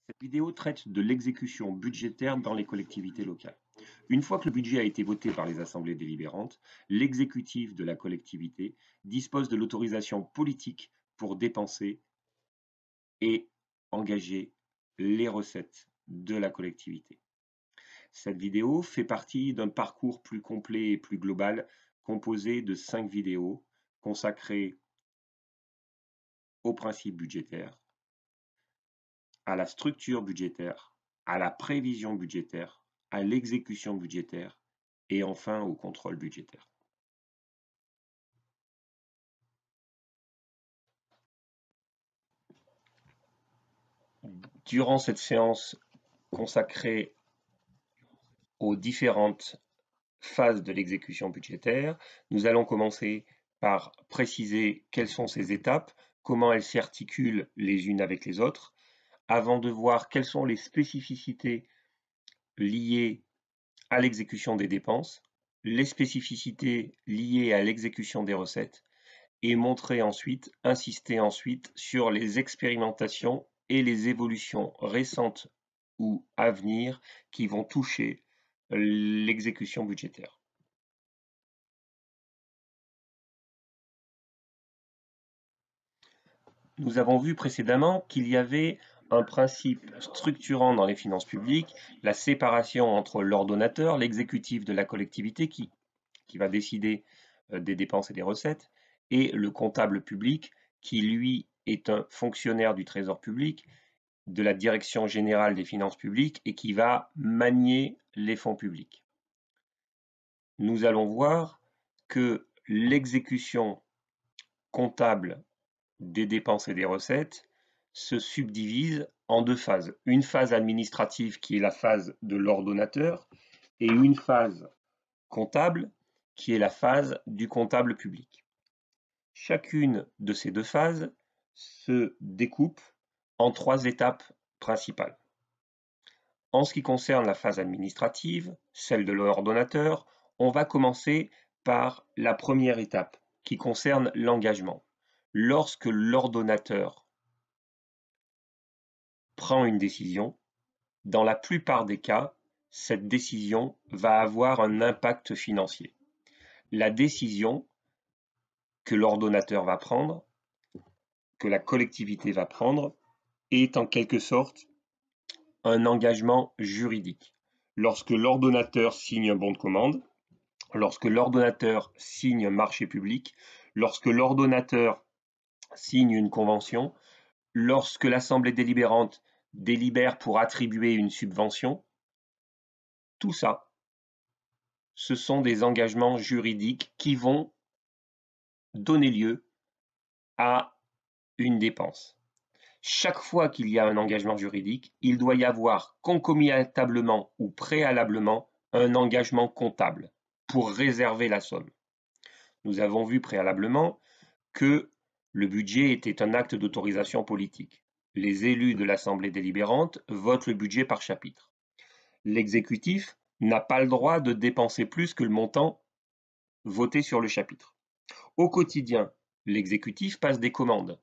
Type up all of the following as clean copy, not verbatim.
Cette vidéo traite de l'exécution budgétaire dans les collectivités locales. Une fois que le budget a été voté par les assemblées délibérantes, l'exécutif de la collectivité dispose de l'autorisation politique pour dépenser et engager les recettes de la collectivité. Cette vidéo fait partie d'un parcours plus complet et plus global composé de 5 vidéos consacrées aux principes budgétaires, à la structure budgétaire, à la prévision budgétaire, à l'exécution budgétaire et enfin au contrôle budgétaire. Durant cette séance consacrée aux différentes phases de l'exécution budgétaire, nous allons commencer par préciser quelles sont ces étapes, comment elles s'articulent les unes avec les autres, avant de voir quelles sont les spécificités liées à l'exécution des dépenses, les spécificités liées à l'exécution des recettes, et insister ensuite sur les expérimentations et les évolutions récentes ou à venir qui vont toucher l'exécution budgétaire. Nous avons vu précédemment qu'il y avait un principe structurant dans les finances publiques, la séparation entre l'ordonnateur, l'exécutif de la collectivité qui va décider des dépenses et des recettes, et le comptable public qui, lui, est un fonctionnaire du Trésor public, de la Direction générale des finances publiques et qui va manier les fonds publics. Nous allons voir que l'exécution comptable des dépenses et des recettes se subdivise en deux phases. Une phase administrative qui est la phase de l'ordonnateur et une phase comptable qui est la phase du comptable public. Chacune de ces deux phases se découpe en 3 étapes principales. En ce qui concerne la phase administrative, celle de l'ordonnateur, on va commencer par la première étape qui concerne l'engagement. Lorsque l'ordonnateur prend une décision, dans la plupart des cas, cette décision va avoir un impact financier. La décision que l'ordonnateur va prendre, que la collectivité va prendre, est en quelque sorte un engagement juridique. Lorsque l'ordonnateur signe un bon de commande, lorsque l'ordonnateur signe un marché public, lorsque l'ordonnateur signe une convention, lorsque l'Assemblée délibérante délibère pour attribuer une subvention, tout ça, ce sont des engagements juridiques qui vont donner lieu à une dépense. Chaque fois qu'il y a un engagement juridique, il doit y avoir concomitablement ou préalablement un engagement comptable pour réserver la somme. Nous avons vu préalablement que le budget était un acte d'autorisation politique. Les élus de l'Assemblée délibérante votent le budget par chapitre. L'exécutif n'a pas le droit de dépenser plus que le montant voté sur le chapitre. Au quotidien, l'exécutif passe des commandes.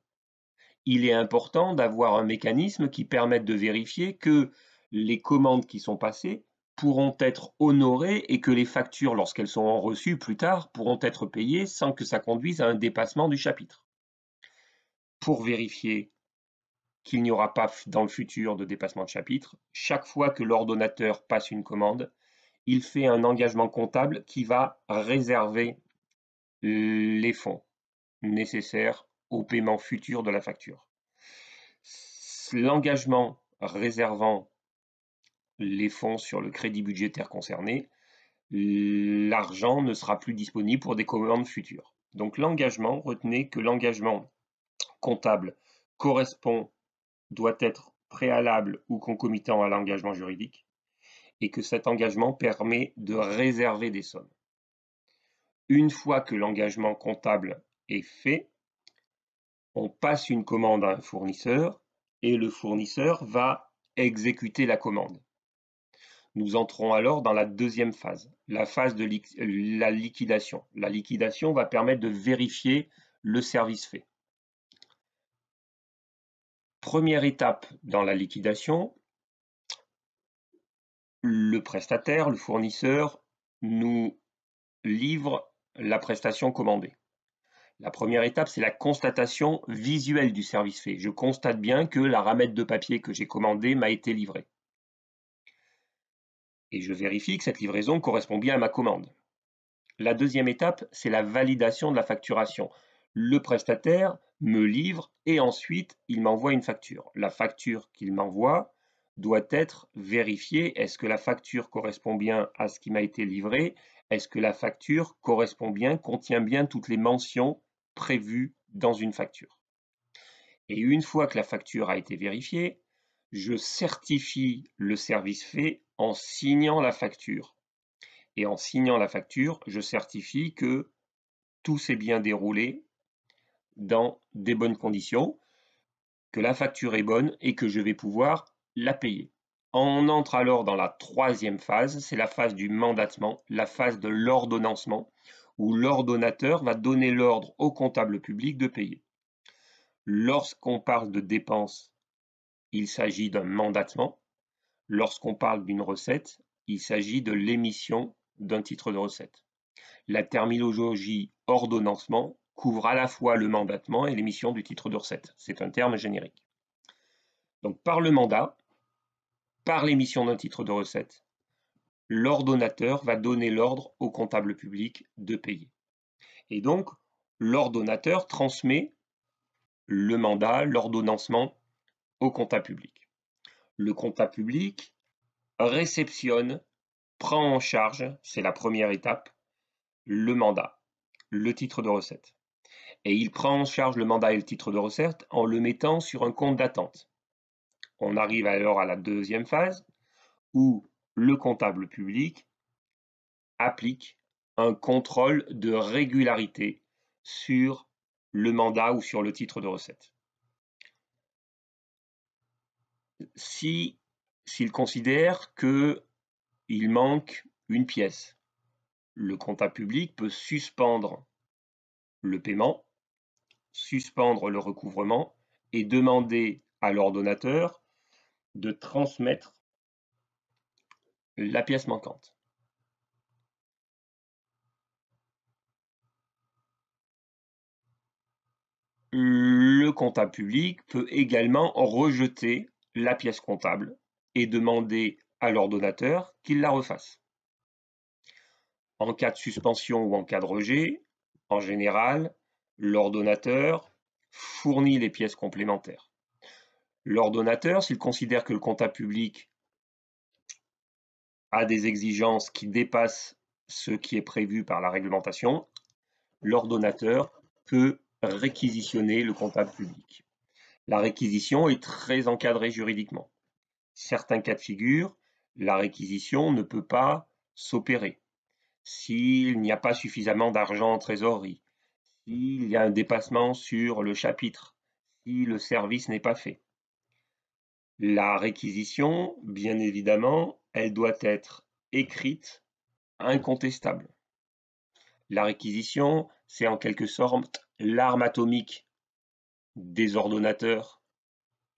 Il est important d'avoir un mécanisme qui permette de vérifier que les commandes qui sont passées pourront être honorées et que les factures, lorsqu'elles seront reçues plus tard, pourront être payées sans que ça conduise à un dépassement du chapitre. Pour vérifier qu'il n'y aura pas dans le futur de dépassement de chapitre, chaque fois que l'ordonnateur passe une commande, il fait un engagement comptable qui va réserver les fonds nécessaires au paiement futur de la facture. L'engagement réservant les fonds sur le crédit budgétaire concerné, l'argent ne sera plus disponible pour des commandes futures. Donc l'engagement, retenez que l'engagement comptable doit être préalable ou concomitant à l'engagement juridique et que cet engagement permet de réserver des sommes. Une fois que l'engagement comptable est fait, on passe une commande à un fournisseur et le fournisseur va exécuter la commande. Nous entrons alors dans la deuxième phase, la phase de la liquidation. La liquidation va permettre de vérifier le service fait. Première étape dans la liquidation, le prestataire, le fournisseur, nous livre la prestation commandée. La première étape, c'est la constatation visuelle du service fait. Je constate bien que la ramette de papier que j'ai commandée m'a été livrée. Et je vérifie que cette livraison correspond bien à ma commande. La deuxième étape, c'est la validation de la facturation. Le prestataire me livre et ensuite il m'envoie une facture. La facture qu'il m'envoie doit être vérifiée. Est-ce que la facture correspond bien à ce qui m'a été livré? Est-ce que la facture correspond bien, contient bien toutes les mentions prévues dans une facture? Et une fois que la facture a été vérifiée, je certifie le service fait en signant la facture. Et en signant la facture, je certifie que tout s'est bien déroulé dans des bonnes conditions, que la facture est bonne et que je vais pouvoir la payer. On entre alors dans la troisième phase, c'est la phase du mandatement, la phase de l'ordonnancement, où l'ordonnateur va donner l'ordre au comptable public de payer. Lorsqu'on parle de dépenses, il s'agit d'un mandatement. Lorsqu'on parle d'une recette, il s'agit de l'émission d'un titre de recette. La terminologie ordonnancement couvre à la fois le mandatement et l'émission du titre de recette. C'est un terme générique. Donc par le mandat, par l'émission d'un titre de recette, l'ordonnateur va donner l'ordre au comptable public de payer. Et donc, l'ordonnateur transmet le mandat, l'ordonnancement au comptable public. Le comptable public réceptionne, prend en charge, c'est la première étape, le mandat, le titre de recette. Et il prend en charge le mandat et le titre de recette en le mettant sur un compte d'attente. On arrive alors à la deuxième phase où le comptable public applique un contrôle de régularité sur le mandat ou sur le titre de recette. S'il considère qu'il manque une pièce, le comptable public peut suspendre le paiement, suspendre le recouvrement et demander à l'ordonnateur de transmettre la pièce manquante. Le comptable public peut également rejeter la pièce comptable et demander à l'ordonnateur qu'il la refasse. En cas de suspension ou en cas de rejet, en général, l'ordonnateur fournit les pièces complémentaires. L'ordonnateur, s'il considère que le comptable public a des exigences qui dépassent ce qui est prévu par la réglementation, l'ordonnateur peut réquisitionner le comptable public. La réquisition est très encadrée juridiquement. Certains cas de figure, la réquisition ne peut pas s'opérer. S'il n'y a pas suffisamment d'argent en trésorerie, s'il y a un dépassement sur le chapitre, si le service n'est pas fait. La réquisition, bien évidemment, elle doit être écrite, incontestable. La réquisition, c'est en quelque sorte l'arme atomique des ordonnateurs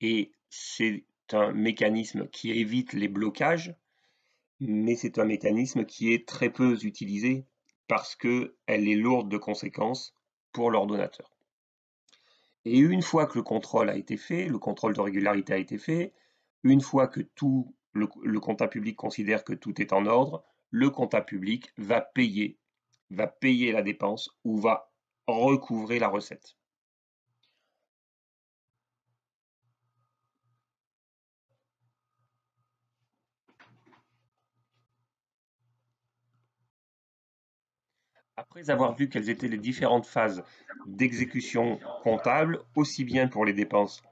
et c'est un mécanisme qui évite les blocages, mais c'est un mécanisme qui est très peu utilisé parce qu'elle est lourde de conséquences pour l'ordonnateur. Et une fois que le contrôle a été fait, le contrôle de régularité a été fait, une fois que le comptable public considère que tout est en ordre, le comptable public va payer la dépense ou va recouvrer la recette. Après avoir vu quelles étaient les différentes phases d'exécution comptable, aussi bien pour les dépenses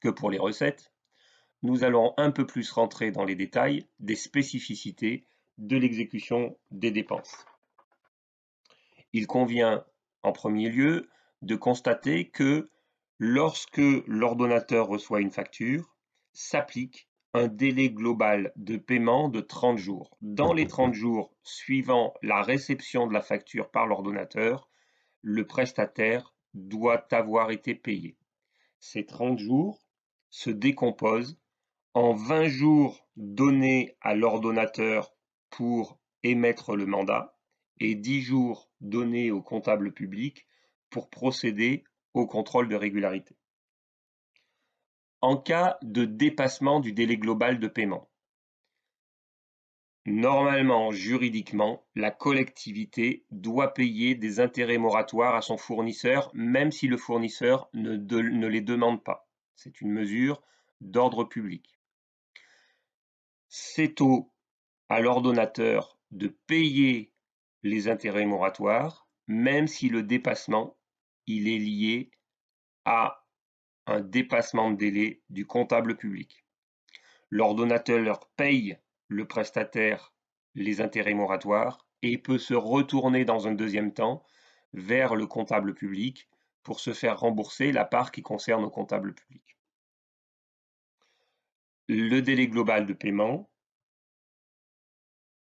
que pour les recettes, nous allons un peu plus rentrer dans les détails des spécificités de l'exécution des dépenses. Il convient en premier lieu de constater que lorsque l'ordonnateur reçoit une facture, s'applique un délai global de paiement de 30 jours. Dans les 30 jours suivant la réception de la facture par l'ordonnateur, le prestataire doit avoir été payé. Ces 30 jours se décompose en 20 jours donnés à l'ordonnateur pour émettre le mandat et 10 jours donnés au comptable public pour procéder au contrôle de régularité. En cas de dépassement du délai global de paiement, normalement, juridiquement, la collectivité doit payer des intérêts moratoires à son fournisseur, même si le fournisseur ne les demande pas. C'est une mesure d'ordre public. C'est à l'ordonnateur de payer les intérêts moratoires, même si le dépassement, il est lié à un dépassement de délai du comptable public. L'ordonnateur paye le prestataire les intérêts moratoires et peut se retourner dans un deuxième temps vers le comptable public pour se faire rembourser la part qui concerne au comptable public. Le délai global de paiement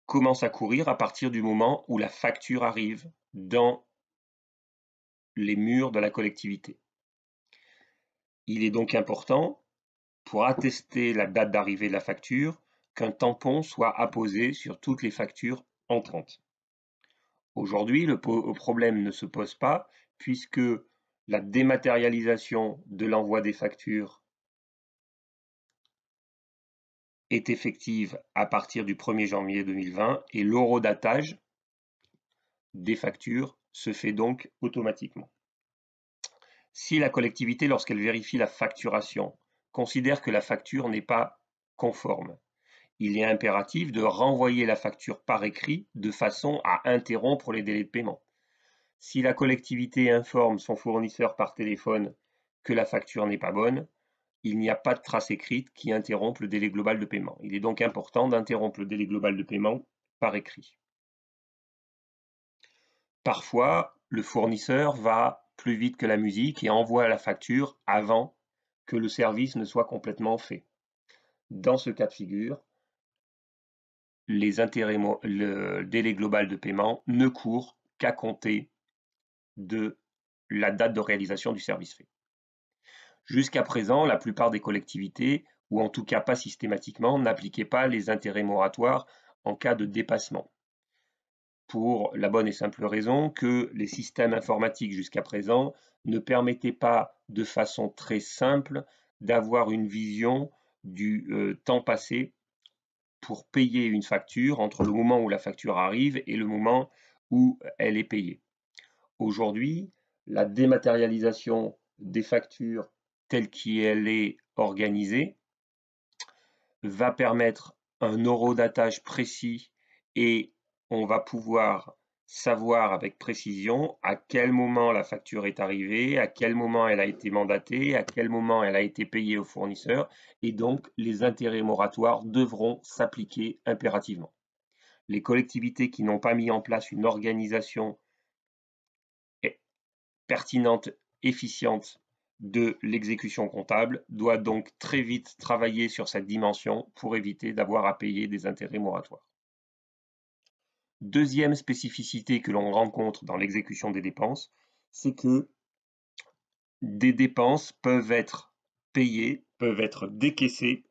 commence à courir à partir du moment où la facture arrive dans les murs de la collectivité. Il est donc important, pour attester la date d'arrivée de la facture, qu'un tampon soit apposé sur toutes les factures entrantes. Aujourd'hui, le problème ne se pose pas puisque la dématérialisation de l'envoi des factures est effective à partir du 1er janvier 2020 et l'horodatage des factures se fait donc automatiquement. Si la collectivité, lorsqu'elle vérifie la facturation, considère que la facture n'est pas conforme, il est impératif de renvoyer la facture par écrit de façon à interrompre les délais de paiement. Si la collectivité informe son fournisseur par téléphone que la facture n'est pas bonne, il n'y a pas de trace écrite qui interrompt le délai global de paiement. Il est donc important d'interrompre le délai global de paiement par écrit. Parfois, le fournisseur va plus vite que la musique et envoie la facture avant que le service ne soit complètement fait. Dans ce cas de figure, le délai global de paiement ne court qu'à compter de la date de réalisation du service fait. Jusqu'à présent, la plupart des collectivités, ou en tout cas pas systématiquement, n'appliquaient pas les intérêts moratoires en cas de dépassement. Pour la bonne et simple raison que les systèmes informatiques jusqu'à présent ne permettaient pas de façon très simple d'avoir une vision du temps passé pour payer une facture entre le moment où la facture arrive et le moment où elle est payée. Aujourd'hui, la dématérialisation des factures telle qu'elle est organisée va permettre un horodatage précis et on va pouvoir savoir avec précision à quel moment la facture est arrivée, à quel moment elle a été mandatée, à quel moment elle a été payée au fournisseur et donc les intérêts moratoires devront s'appliquer impérativement. Les collectivités qui n'ont pas mis en place une organisation pertinente, efficiente de l'exécution comptable doit donc très vite travailler sur cette dimension pour éviter d'avoir à payer des intérêts moratoires. Deuxième spécificité que l'on rencontre dans l'exécution des dépenses, c'est que des dépenses peuvent être payées, peuvent être décaissées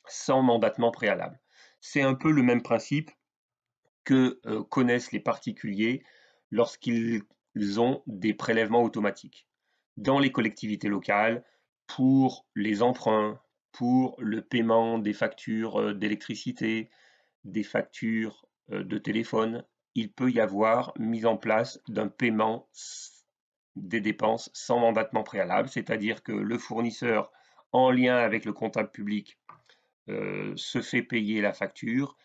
sans mandatement préalable. C'est un peu le même principe que connaissent les particuliers lorsqu'ils ont des prélèvements automatiques. Dans les collectivités locales, pour les emprunts, pour le paiement des factures d'électricité, des factures de téléphone, il peut y avoir mise en place d'un paiement des dépenses sans mandatement préalable, c'est-à-dire que le fournisseur, en lien avec le comptable public, se fait payer la facture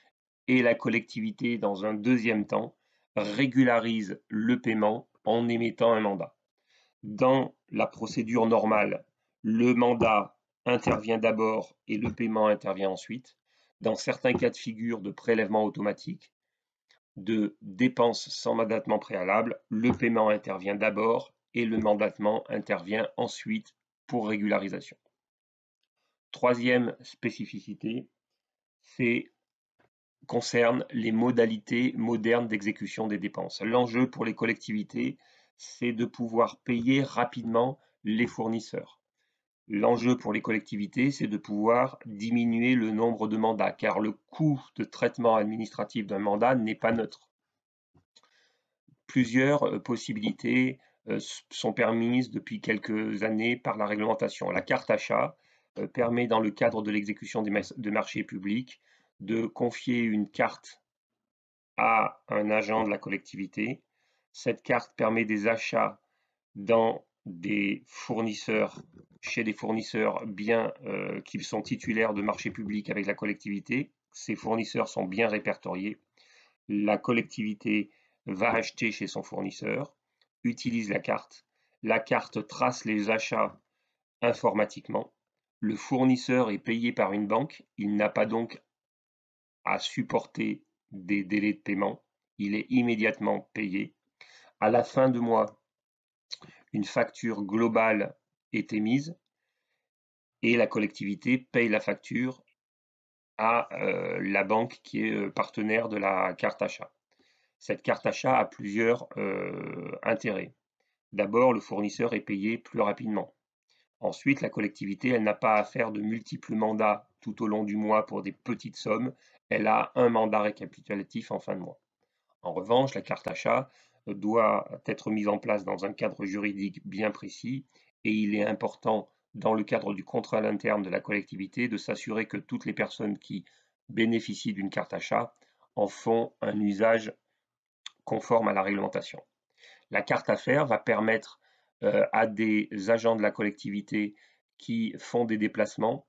et la collectivité, dans un deuxième temps, régularise le paiement en émettant un mandat. Dans la procédure normale, le mandat intervient d'abord et le paiement intervient ensuite. Dans certains cas de figure de prélèvement automatique, de dépenses sans mandatement préalable, le paiement intervient d'abord et le mandatement intervient ensuite pour régularisation. Troisième spécificité, concerne les modalités modernes d'exécution des dépenses. L'enjeu pour les collectivités, c'est de pouvoir payer rapidement les fournisseurs. L'enjeu pour les collectivités, c'est de pouvoir diminuer le nombre de mandats, car le coût de traitement administratif d'un mandat n'est pas neutre. Plusieurs possibilités sont permises depuis quelques années par la réglementation. La carte achat permet, dans le cadre de l'exécution de marchés publics, de confier une carte à un agent de la collectivité. Cette carte permet des achats dans des fournisseurs, chez des fournisseurs bien qui sont titulaires de marchés publics avec la collectivité. Ces fournisseurs sont bien répertoriés. La collectivité va acheter chez son fournisseur, utilise la carte. La carte trace les achats informatiquement. Le fournisseur est payé par une banque. Il n'a pas donc à supporter des délais de paiement. Il est immédiatement payé. À la fin du mois, une facture globale est émise et la collectivité paye la facture à la banque qui est partenaire de la carte achat. Cette carte achat a plusieurs intérêts. D'abord, le fournisseur est payé plus rapidement. Ensuite, la collectivité, elle n'a pas à faire de multiples mandats tout au long du mois pour des petites sommes. Elle a un mandat récapitulatif en fin de mois. En revanche, la carte achat doit être mise en place dans un cadre juridique bien précis et il est important, dans le cadre du contrôle interne de la collectivité, de s'assurer que toutes les personnes qui bénéficient d'une carte achat en font un usage conforme à la réglementation. La carte affaires va permettre à des agents de la collectivité qui font des déplacements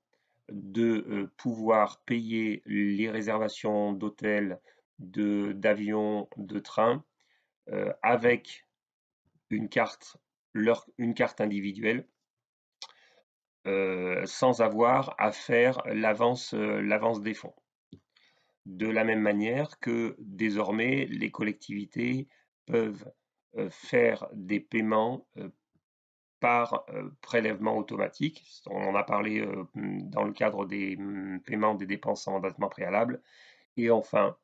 de pouvoir payer les réservations d'hôtels, d'avions, de trains avec une carte individuelle sans avoir à faire l'avance des fonds. De la même manière que désormais les collectivités peuvent faire des paiements par prélèvement automatique. On en a parlé dans le cadre des paiements des dépenses sans mandatement préalable. Et enfin,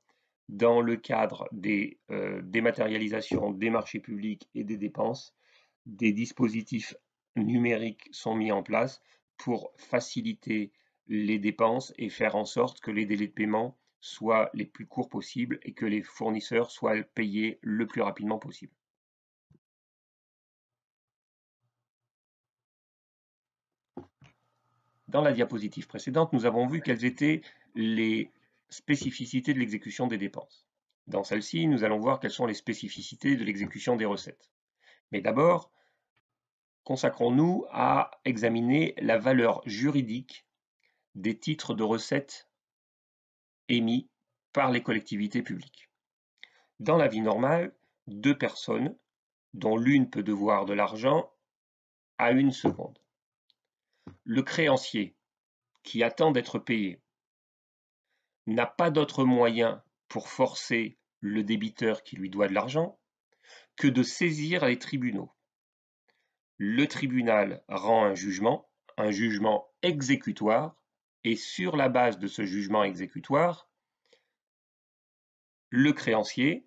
dans le cadre des dématérialisations des marchés publics et des dépenses, des dispositifs numériques sont mis en place pour faciliter les dépenses et faire en sorte que les délais de paiement soient les plus courts possibles et que les fournisseurs soient payés le plus rapidement possible. Dans la diapositive précédente, nous avons vu quelles étaient les spécificités de l'exécution des dépenses. Dans celle-ci, nous allons voir quelles sont les spécificités de l'exécution des recettes. Mais d'abord, consacrons-nous à examiner la valeur juridique des titres de recettes émis par les collectivités publiques. Dans la vie normale, deux personnes, dont l'une peut devoir de l'argent, à une seconde. Le créancier, qui attend d'être payé, n'a pas d'autre moyen pour forcer le débiteur qui lui doit de l'argent que de saisir les tribunaux. Le tribunal rend un jugement exécutoire, et sur la base de ce jugement exécutoire, le créancier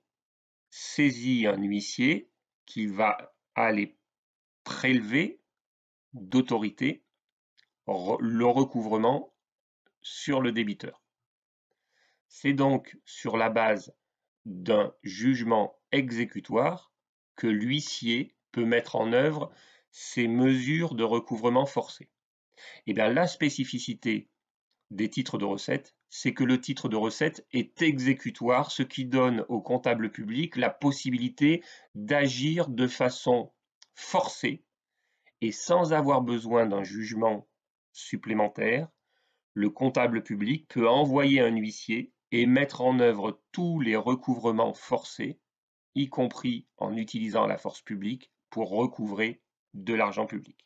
saisit un huissier qui va aller prélever d'autorité le recouvrement sur le débiteur. C'est donc sur la base d'un jugement exécutoire que l'huissier peut mettre en œuvre ces mesures de recouvrement forcé. Et bien, la spécificité des titres de recette, c'est que le titre de recette est exécutoire, ce qui donne au comptable public la possibilité d'agir de façon forcée et sans avoir besoin d'un jugement supplémentaire. Le comptable public peut envoyer un huissier et mettre en œuvre tous les recouvrements forcés, y compris en utilisant la force publique pour recouvrer de l'argent public.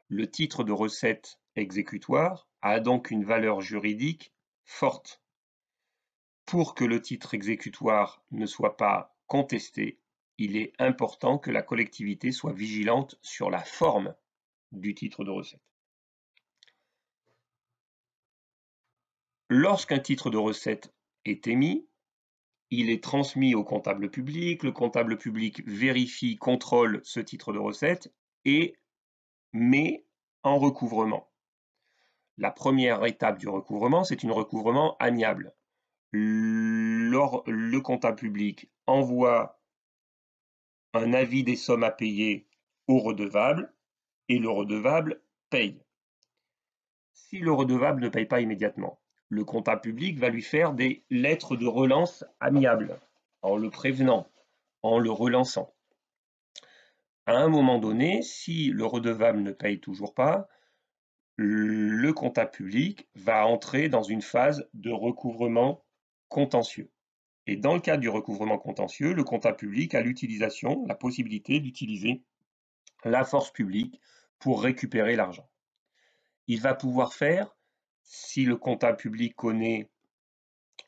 Le titre de recette exécutoire a donc une valeur juridique forte. Pour que le titre exécutoire ne soit pas contesté, il est important que la collectivité soit vigilante sur la forme du titre de recette. Lorsqu'un titre de recette est émis, il est transmis au comptable public, le comptable public vérifie, contrôle ce titre de recette et mais en recouvrement. La première étape du recouvrement, c'est un recouvrement amiable. Le comptable public envoie un avis des sommes à payer au redevable et le redevable paye. Si le redevable ne paye pas immédiatement, le comptable public va lui faire des lettres de relance amiables, en le prévenant, en le relançant. À un moment donné, si le redevable ne paye toujours pas, le comptable public va entrer dans une phase de recouvrement contentieux. Et dans le cadre du recouvrement contentieux, le comptable public a la possibilité d'utiliser la force publique pour récupérer l'argent. Il va pouvoir faire, si le comptable public connaît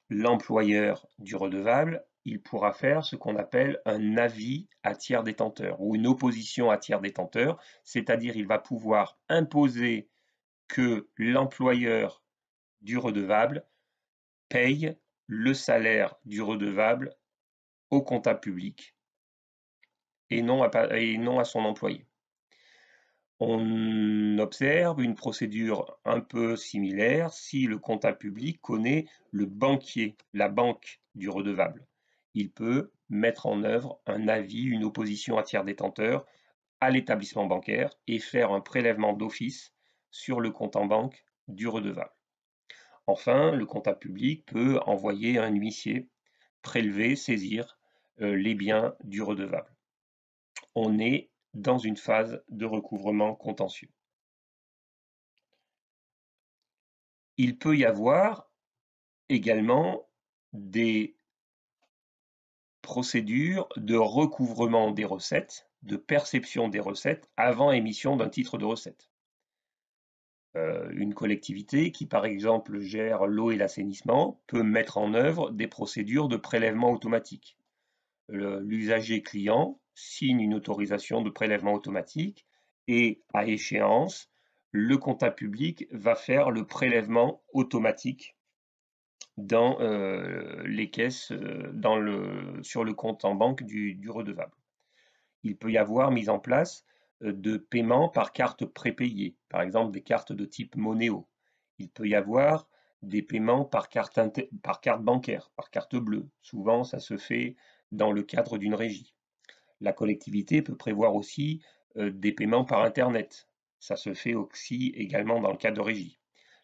l'employeur du redevable, il pourra faire ce qu'on appelle un avis à tiers détenteur ou une opposition à tiers détenteur, c'est-à-dire il va pouvoir imposer que l'employeur du redevable paye le salaire du redevable au comptable public et non à son employé. On observe une procédure un peu similaire si le comptable public connaît le banquier, la banque du redevable. Il peut mettre en œuvre un avis, une opposition à tiers détenteur à l'établissement bancaire et faire un prélèvement d'office sur le compte en banque du redevable. Enfin, le comptable public peut envoyer un huissier prélever, saisir les biens du redevable. On est dans une phase de recouvrement contentieux. Il peut y avoir également des procédures de recouvrement des recettes, de perception des recettes avant émission d'un titre de recette. Une collectivité qui, par exemple, gère l'eau et l'assainissement peut mettre en œuvre des procédures de prélèvement automatique. L'usager client signe une autorisation de prélèvement automatique et, à échéance, le comptable public va faire le prélèvement automatique dans les caisses, sur le compte en banque du redevable. Il peut y avoir mise en place de paiements par carte prépayée, par exemple des cartes de type Monéo. Il peut y avoir des paiements par carte bancaire, par carte bleue. Souvent, ça se fait dans le cadre d'une régie. La collectivité peut prévoir aussi des paiements par Internet. Ça se fait aussi également dans le cadre de régie.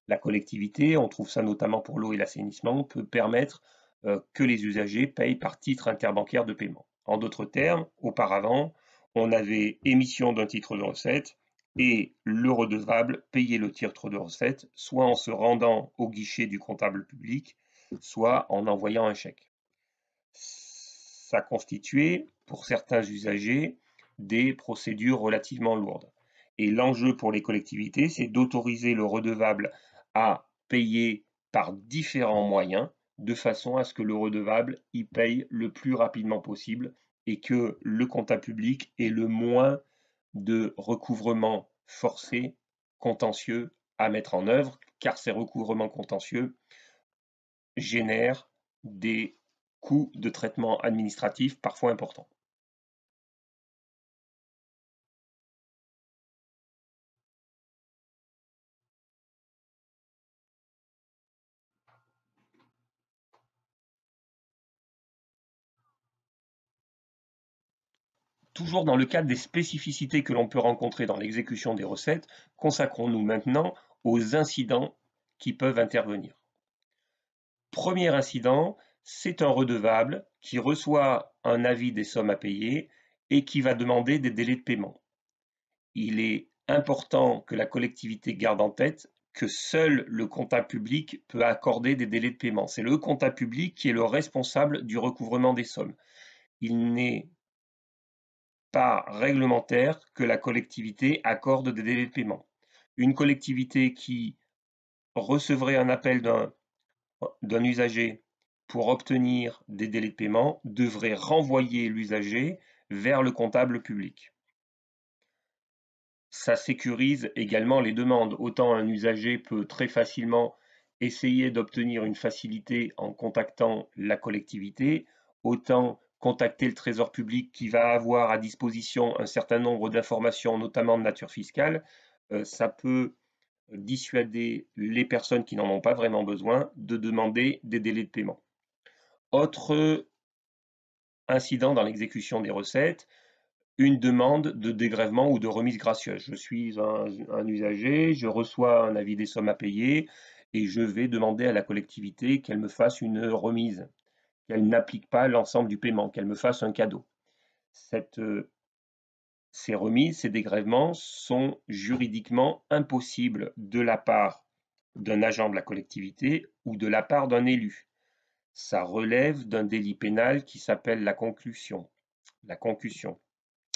La collectivité, on trouve ça notamment pour l'eau et l'assainissement, peut permettre que les usagers payent par titre interbancaire de paiement. En d'autres termes, auparavant, on avait émission d'un titre de recette et le redevable payait le titre de recette, soit en se rendant au guichet du comptable public, soit en envoyant un chèque. Ça constituait, pour certains usagers, des procédures relativement lourdes. Et l'enjeu pour les collectivités, c'est d'autoriser le redevable à payer par différents moyens, de façon à ce que le redevable y paye le plus rapidement possible et que le comptable public ait le moins de recouvrements forcés, contentieux à mettre en œuvre, car ces recouvrements contentieux génèrent des coûts de traitement administratif parfois importants. Toujours dans le cadre des spécificités que l'on peut rencontrer dans l'exécution des recettes, consacrons-nous maintenant aux incidents qui peuvent intervenir. Premier incident, c'est un redevable qui reçoit un avis des sommes à payer et qui va demander des délais de paiement. Il est important que la collectivité garde en tête que seul le comptable public peut accorder des délais de paiement. C'est le comptable public qui est le responsable du recouvrement des sommes. Il n'est pas réglementaire que la collectivité accorde des délais de paiement. Une collectivité qui recevrait un appel d'un usager pour obtenir des délais de paiement devrait renvoyer l'usager vers le comptable public. Ça sécurise également les demandes. Autant un usager peut très facilement essayer d'obtenir une facilité en contactant la collectivité, autant contacter le Trésor public qui va avoir à disposition un certain nombre d'informations, notamment de nature fiscale, ça peut dissuader les personnes qui n'en ont pas vraiment besoin de demander des délais de paiement. Autre incident dans l'exécution des recettes, une demande de dégrèvement ou de remise gracieuse. Je suis un usager, je reçois un avis des sommes à payer et je vais demander à la collectivité qu'elle me fasse une remise, qu'elle n'applique pas l'ensemble du paiement, qu'elle me fasse un cadeau. Ces remises, ces dégrèvements sont juridiquement impossibles de la part d'un agent de la collectivité ou de la part d'un élu. Ça relève d'un délit pénal qui s'appelle la concussion.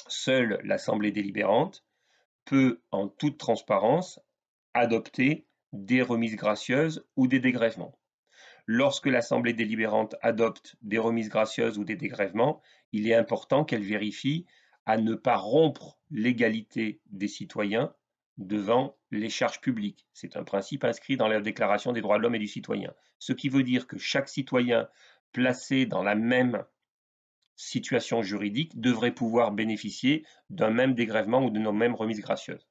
Seule l'Assemblée délibérante peut, en toute transparence, adopter des remises gracieuses ou des dégrèvements. Lorsque l'Assemblée délibérante adopte des remises gracieuses ou des dégrèvements, il est important qu'elle vérifie à ne pas rompre l'égalité des citoyens devant les charges publiques. C'est un principe inscrit dans la Déclaration des droits de l'homme et du citoyen. Ce qui veut dire que chaque citoyen placé dans la même situation juridique devrait pouvoir bénéficier d'un même dégrèvement ou de nos mêmes remises gracieuses.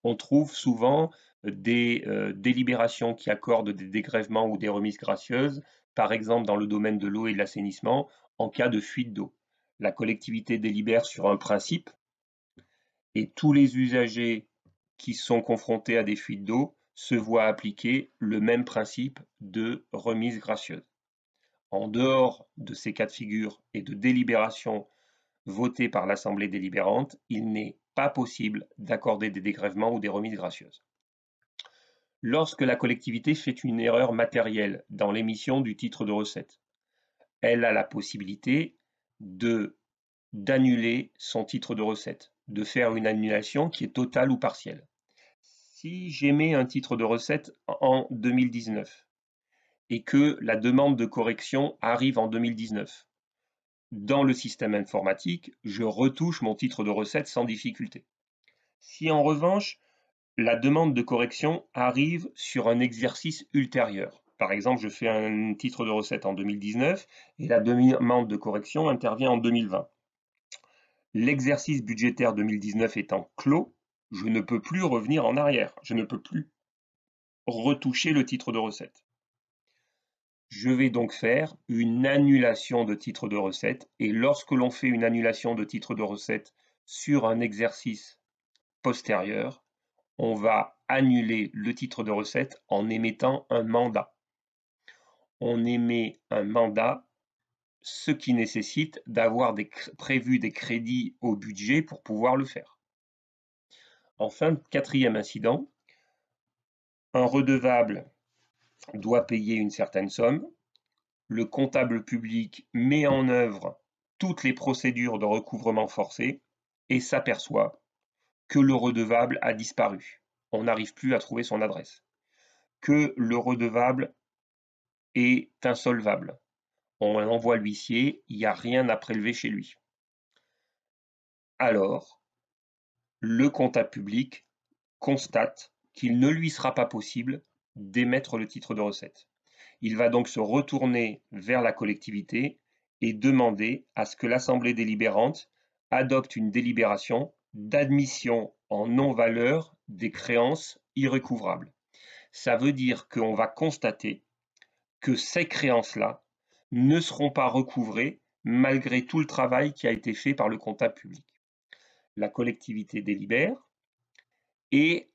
On trouve souvent des délibérations qui accordent des dégrèvements ou des remises gracieuses, par exemple dans le domaine de l'eau et de l'assainissement, en cas de fuite d'eau. La collectivité délibère sur un principe et tous les usagers qui sont confrontés à des fuites d'eau se voient appliquer le même principe de remise gracieuse. En dehors de ces cas de figure et de délibérations votées par l'Assemblée délibérante, il n'est pas possible d'accorder des dégrèvements ou des remises gracieuses. Lorsque la collectivité fait une erreur matérielle dans l'émission du titre de recette, elle a la possibilité d'annuler son titre de recette, de faire une annulation qui est totale ou partielle. Si j'émets un titre de recette en 2019 et que la demande de correction arrive en 2019, dans le système informatique, je retouche mon titre de recette sans difficulté. Si en revanche, la demande de correction arrive sur un exercice ultérieur. Par exemple, je fais un titre de recette en 2019 et la demande de correction intervient en 2020. L'exercice budgétaire 2019 étant clos, je ne peux plus revenir en arrière. Je ne peux plus retoucher le titre de recette. Je vais donc faire une annulation de titre de recette et lorsque l'on fait une annulation de titre de recette sur un exercice postérieur, on va annuler le titre de recette en émettant un mandat. On émet un mandat, ce qui nécessite d'avoir prévu des crédits au budget pour pouvoir le faire. Enfin, quatrième incident, un redevable doit payer une certaine somme. Le comptable public met en œuvre toutes les procédures de recouvrement forcé et s'aperçoit que le redevable a disparu. On n'arrive plus à trouver son adresse. Que le redevable est insolvable. On envoie l'huissier, il n'y a rien à prélever chez lui. Alors, le comptable public constate qu'il ne lui sera pas possible d'émettre le titre de recette. Il va donc se retourner vers la collectivité et demander à ce que l'Assemblée délibérante adopte une délibération d'admission en non-valeur des créances irrécouvrables. Ça veut dire qu'on va constater que ces créances-là ne seront pas recouvrées malgré tout le travail qui a été fait par le comptable public. La collectivité délibère et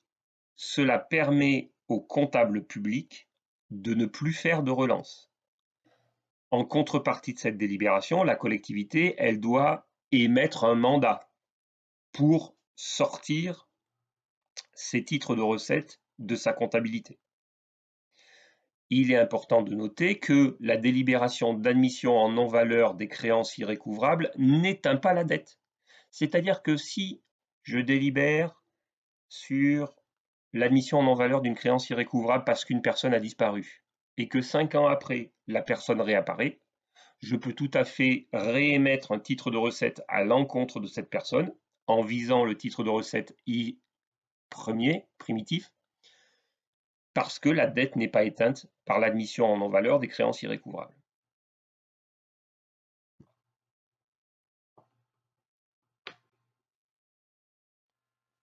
cela permet au comptable public de ne plus faire de relance. En contrepartie de cette délibération, la collectivité, elle doit émettre un mandat pour sortir ses titres de recettes de sa comptabilité. Il est important de noter que la délibération d'admission en non-valeur des créances irrécouvrables n'éteint pas la dette. C'est-à-dire que si je délibère sur l'admission en non-valeur d'une créance irrécouvrable parce qu'une personne a disparu et que 5 ans après, la personne réapparaît, je peux tout à fait réémettre un titre de recette à l'encontre de cette personne en visant le titre de recette I premier, primitif, parce que la dette n'est pas éteinte par l'admission en non-valeur des créances irrécouvrables.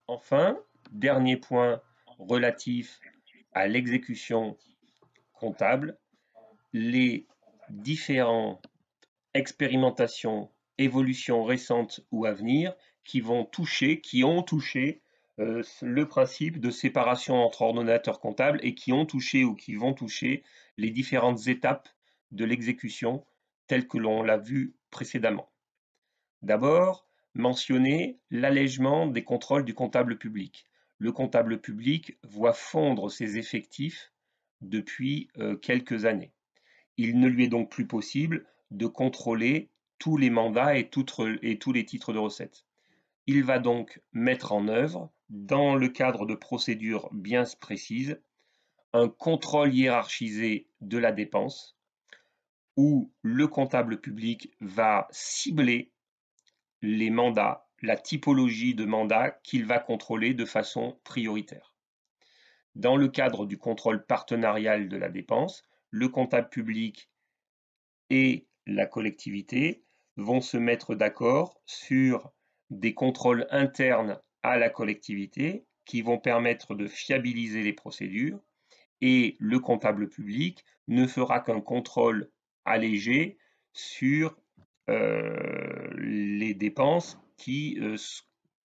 Enfin, dernier point relatif à l'exécution comptable, les différentes expérimentations, évolutions récentes ou à venir qui ont touché le principe de séparation entre ordonnateurs comptables et qui ont touché ou qui vont toucher les différentes étapes de l'exécution telles que l'on l'a vu précédemment. D'abord, mentionner l'allègement des contrôles du comptable public. Le comptable public voit fondre ses effectifs depuis quelques années. Il ne lui est donc plus possible de contrôler tous les mandats et tous les titres de recettes. Il va donc mettre en œuvre, dans le cadre de procédures bien précises, un contrôle hiérarchisé de la dépense où le comptable public va cibler les mandats, la typologie de mandats qu'il va contrôler de façon prioritaire. Dans le cadre du contrôle partenarial de la dépense, le comptable public et la collectivité vont se mettre d'accord sur des contrôles internes à la collectivité qui vont permettre de fiabiliser les procédures et le comptable public ne fera qu'un contrôle allégé sur les dépenses qui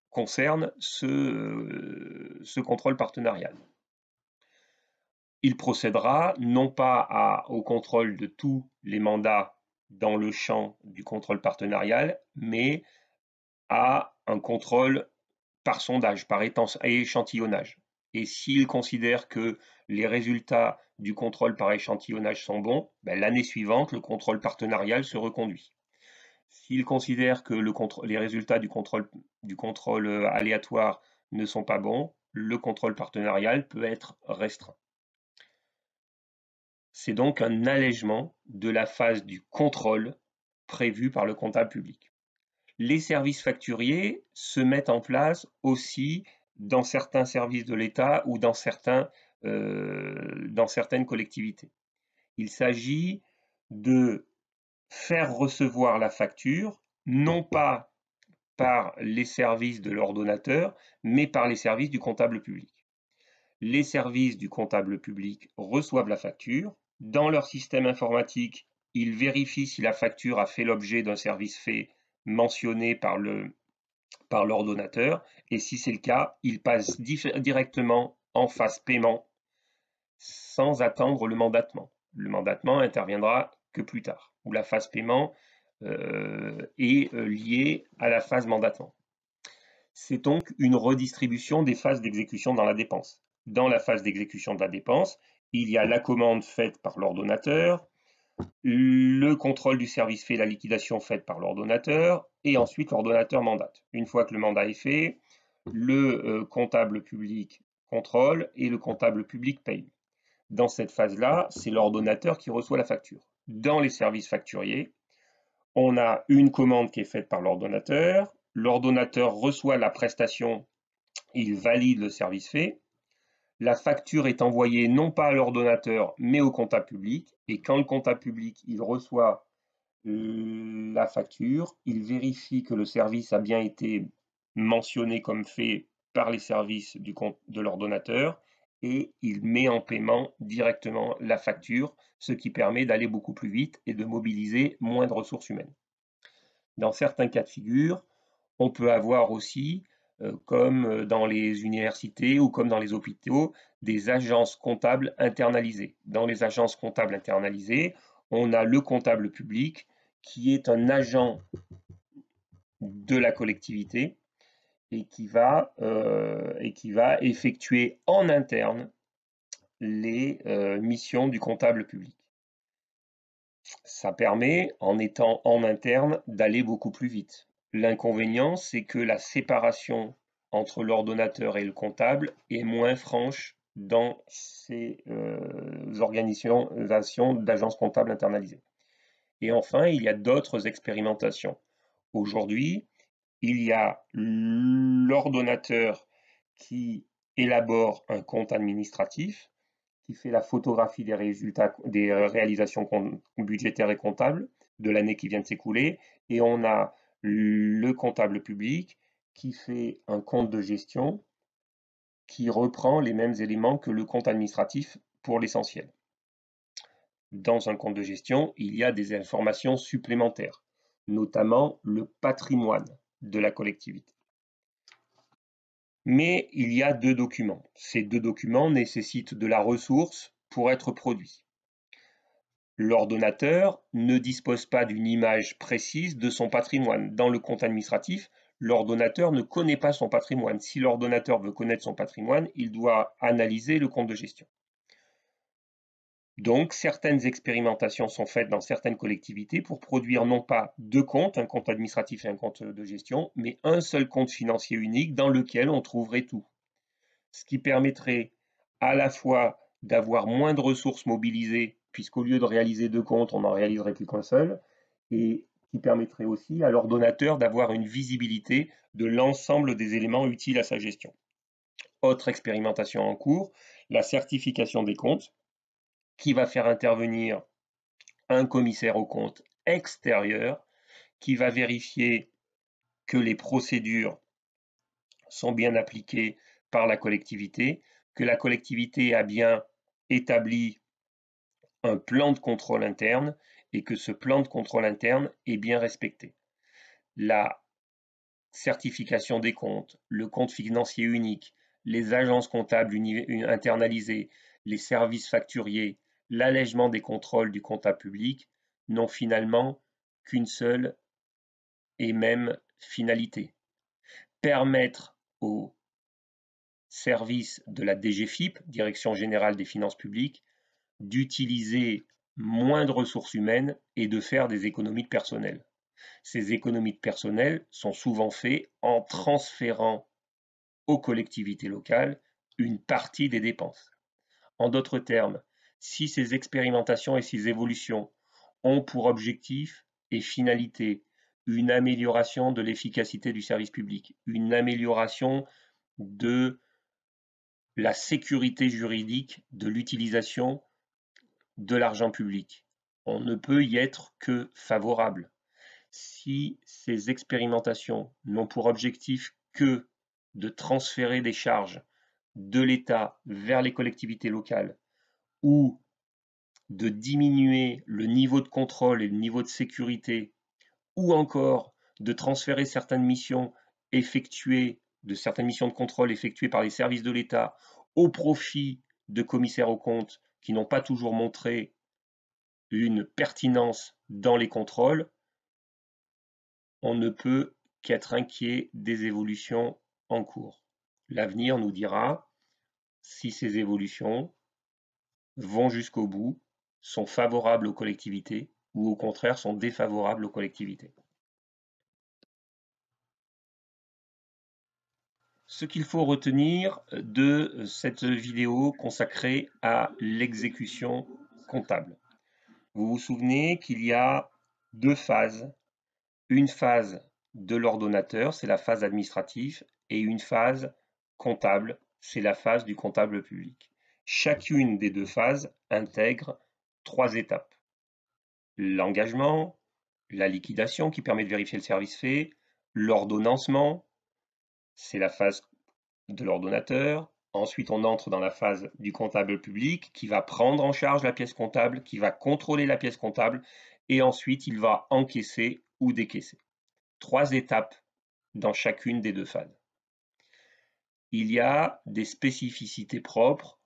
concernent ce contrôle partenarial. Il procédera non pas au contrôle de tous les mandats dans le champ du contrôle partenarial, mais à un contrôle par sondage, par échantillonnage. Et s'il considère que les résultats du contrôle par échantillonnage sont bons, l'année suivante, le contrôle partenarial se reconduit. S'il considère que les résultats du contrôle aléatoire ne sont pas bons, le contrôle partenarial peut être restreint. C'est donc un allègement de la phase du contrôle prévu par le comptable public. Les services facturiers se mettent en place aussi dans certains services de l'État ou dans certaines collectivités. Il s'agit de faire recevoir la facture, non pas par les services de l'ordonnateur, mais par les services du comptable public. Les services du comptable public reçoivent la facture. Dans leur système informatique, ils vérifient si la facture a fait l'objet d'un service fait mentionné par l'ordonnateur. Et si c'est le cas, ils passent directement en phase paiement sans attendre le mandatement. Le mandatement interviendra que plus tard, où la phase paiement est liée à la phase mandatement. C'est donc une redistribution des phases d'exécution dans la dépense. Dans la phase d'exécution de la dépense, il y a la commande faite par l'ordonnateur, le contrôle du service fait, la liquidation faite par l'ordonnateur, et ensuite l'ordonnateur mandate. Une fois que le mandat est fait, le comptable public contrôle et le comptable public paye. Dans cette phase-là, c'est l'ordonnateur qui reçoit la facture. Dans les services facturiers, on a une commande qui est faite par l'ordonnateur reçoit la prestation, il valide le service fait, la facture est envoyée non pas à l'ordonnateur mais au comptable public, et quand le comptable public il reçoit la facture, il vérifie que le service a bien été mentionné comme fait par les services de l'ordonnateur et il met en paiement directement la facture, ce qui permet d'aller beaucoup plus vite et de mobiliser moins de ressources humaines. Dans certains cas de figure, on peut avoir aussi, comme dans les universités ou comme dans les hôpitaux, des agences comptables internalisées. Dans les agences comptables internalisées, on a le comptable public qui est un agent de la collectivité et qui va effectuer en interne les missions du comptable public. Ça permet, en étant en interne, d'aller beaucoup plus vite. L'inconvénient, c'est que la séparation entre l'ordonnateur et le comptable est moins franche dans ces organisations d'agences comptables internalisées. Et enfin, il y a d'autres expérimentations. Aujourd'hui, il y a l'ordonnateur qui élabore un compte administratif, qui fait la photographie des résultats, des réalisations budgétaires et comptables de l'année qui vient de s'écouler, et on a le comptable public qui fait un compte de gestion qui reprend les mêmes éléments que le compte administratif pour l'essentiel. Dans un compte de gestion, il y a des informations supplémentaires, notamment le patrimoine de la collectivité. Mais il y a deux documents. Ces deux documents nécessitent de la ressource pour être produits. L'ordonnateur ne dispose pas d'une image précise de son patrimoine. Dans le compte administratif, l'ordonnateur ne connaît pas son patrimoine. Si l'ordonnateur veut connaître son patrimoine, il doit analyser le compte de gestion. Donc, certaines expérimentations sont faites dans certaines collectivités pour produire non pas deux comptes, un compte administratif et un compte de gestion, mais un seul compte financier unique dans lequel on trouverait tout. Ce qui permettrait à la fois d'avoir moins de ressources mobilisées, puisqu'au lieu de réaliser deux comptes, on n'en réaliserait plus qu'un seul, et qui permettrait aussi à l'ordonnateur d'avoir une visibilité de l'ensemble des éléments utiles à sa gestion. Autre expérimentation en cours, la certification des comptes, qui va faire intervenir un commissaire aux comptes extérieur qui va vérifier que les procédures sont bien appliquées par la collectivité, que la collectivité a bien établi un plan de contrôle interne et que ce plan de contrôle interne est bien respecté. La certification des comptes, le compte financier unique, les agences comptables internalisées, les services facturiers, l'allègement des contrôles du comptable public n'ont finalement qu'une seule et même finalité: permettre aux services de la DGFiP, Direction générale des finances publiques, d'utiliser moins de ressources humaines et de faire des économies de personnel. Ces économies de personnel sont souvent faites en transférant aux collectivités locales une partie des dépenses. En d'autres termes, si ces expérimentations et ces évolutions ont pour objectif et finalité une amélioration de l'efficacité du service public, une amélioration de la sécurité juridique de l'utilisation de l'argent public, on ne peut y être que favorable. Si ces expérimentations n'ont pour objectif que de transférer des charges de l'État vers les collectivités locales ou de diminuer le niveau de contrôle et le niveau de sécurité, ou encore de transférer certaines missions de contrôle effectuées par les services de l'État au profit de commissaires aux comptes qui n'ont pas toujours montré une pertinence dans les contrôles, on ne peut qu'être inquiet des évolutions en cours. L'avenir nous dira si ces évolutions vont jusqu'au bout, sont favorables aux collectivités ou au contraire sont défavorables aux collectivités. Ce qu'il faut retenir de cette vidéo consacrée à l'exécution comptable. Vous vous souvenez qu'il y a deux phases. Une phase de l'ordonnateur, c'est la phase administrative, et une phase comptable, c'est la phase du comptable public. Chacune des deux phases intègre trois étapes: l'engagement, la liquidation qui permet de vérifier le service fait, l'ordonnancement, c'est la phase de l'ordonnateur. Ensuite, on entre dans la phase du comptable public qui va prendre en charge la pièce comptable, qui va contrôler la pièce comptable, et ensuite il va encaisser ou décaisser. Trois étapes dans chacune des deux phases. Il y a des spécificités propres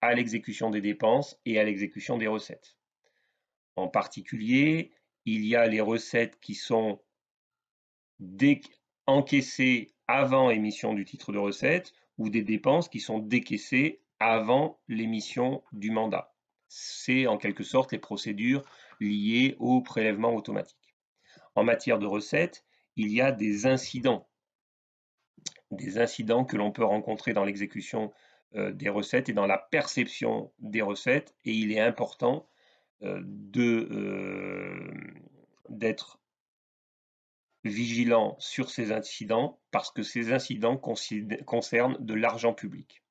à l'exécution des dépenses et à l'exécution des recettes. En particulier, il y a les recettes qui sont encaissées avant émission du titre de recette ou des dépenses qui sont décaissées avant l'émission du mandat. C'est en quelque sorte les procédures liées au prélèvement automatique. En matière de recettes, il y a des incidents que l'on peut rencontrer dans l'exécution des recettes et dans la perception des recettes, et il est important d'être vigilant sur ces incidents parce que ces incidents concernent de l'argent public.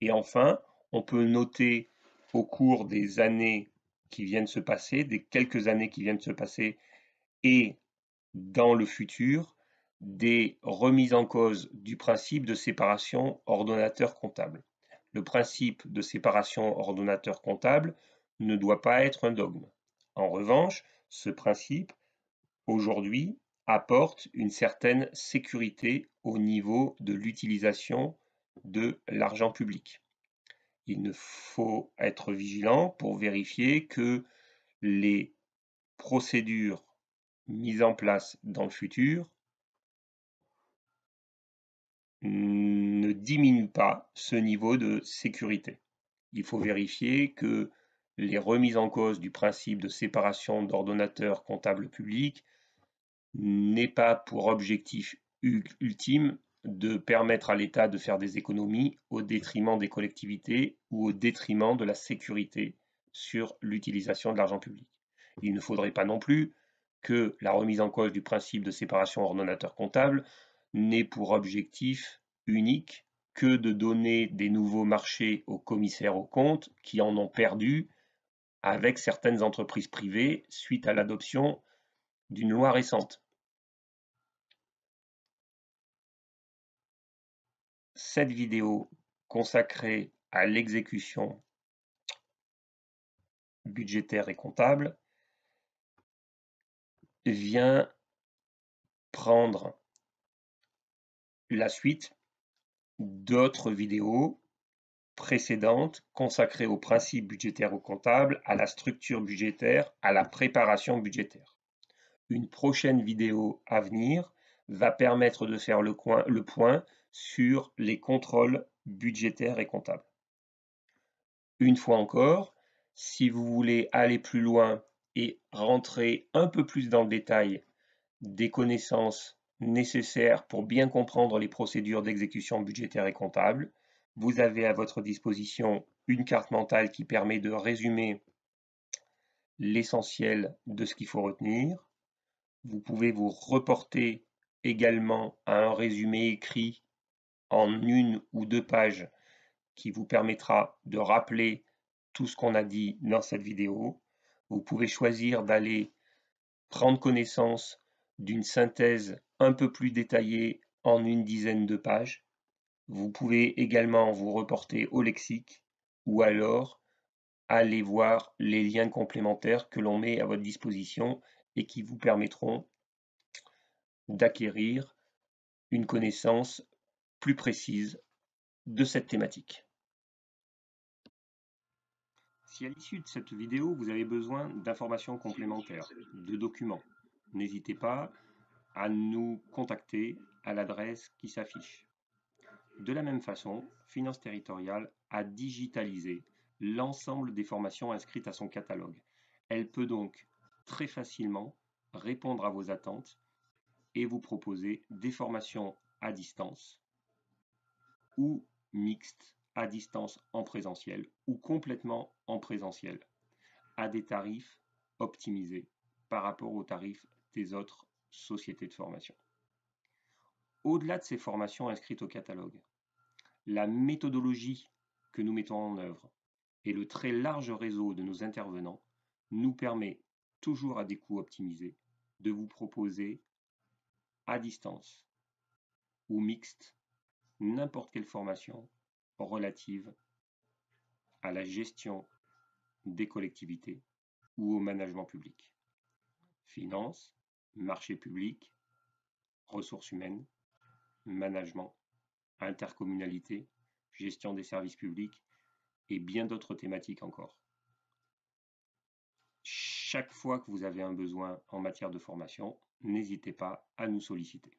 Et enfin, on peut noter au cours des années qui viennent se passer, des quelques années qui viennent se passer et dans le futur, des remises en cause du principe de séparation ordonnateur-comptable. Le principe de séparation ordonnateur-comptable ne doit pas être un dogme. En revanche, ce principe, aujourd'hui, apporte une certaine sécurité au niveau de l'utilisation de l'argent public. Il faut être vigilant pour vérifier que les procédures mises en place dans le futur ne diminuent pas ce niveau de sécurité. Il faut vérifier que les remises en cause du principe de séparation d'ordonnateur comptable public n'aient pas pour objectif ultime de permettre à l'État de faire des économies au détriment des collectivités ou au détriment de la sécurité sur l'utilisation de l'argent public. Il ne faudrait pas non plus que la remise en cause du principe de séparation ordonnateur comptable n'ait pour objectif unique que de donner des nouveaux marchés aux commissaires aux comptes qui en ont perdu avec certaines entreprises privées suite à l'adoption d'une loi récente. Cette vidéo consacrée à l'exécution budgétaire et comptable vient prendre la suite d'autres vidéos précédentes consacrées aux principes budgétaires ou comptables, à la structure budgétaire, à la préparation budgétaire. Une prochaine vidéo à venir va permettre de faire le point sur les contrôles budgétaires et comptables. Une fois encore, si vous voulez aller plus loin et rentrer un peu plus dans le détail des connaissances nécessaires pour bien comprendre les procédures d'exécution budgétaire et comptable, vous avez à votre disposition une carte mentale qui permet de résumer l'essentiel de ce qu'il faut retenir. Vous pouvez vous reporter également à un résumé écrit en 1 ou 2 pages qui vous permettra de rappeler tout ce qu'on a dit dans cette vidéo. Vous pouvez choisir d'aller prendre connaissance d'une synthèse un peu plus détaillée en 10 de pages. Vous pouvez également vous reporter au lexique ou alors aller voir les liens complémentaires que l'on met à votre disposition et qui vous permettront d'acquérir une connaissance plus précise de cette thématique. Si à l'issue de cette vidéo, vous avez besoin d'informations complémentaires, de documents, n'hésitez pas à nous contacter à l'adresse qui s'affiche. De la même façon, Finance Territoriale a digitalisé l'ensemble des formations inscrites à son catalogue. Elle peut donc très facilement répondre à vos attentes et vous proposer des formations à distance ou mixtes, à distance en présentiel ou complètement en présentiel, à des tarifs optimisés par rapport aux tarifs des autres sociétés de formation. Au-delà de ces formations inscrites au catalogue, la méthodologie que nous mettons en œuvre et le très large réseau de nos intervenants nous permet, toujours à des coûts optimisés, de vous proposer à distance ou mixte n'importe quelle formation relative à la gestion des collectivités ou au management public. Finance, marché public, ressources humaines, management, intercommunalité, gestion des services publics et bien d'autres thématiques encore. Chaque fois que vous avez un besoin en matière de formation, n'hésitez pas à nous solliciter.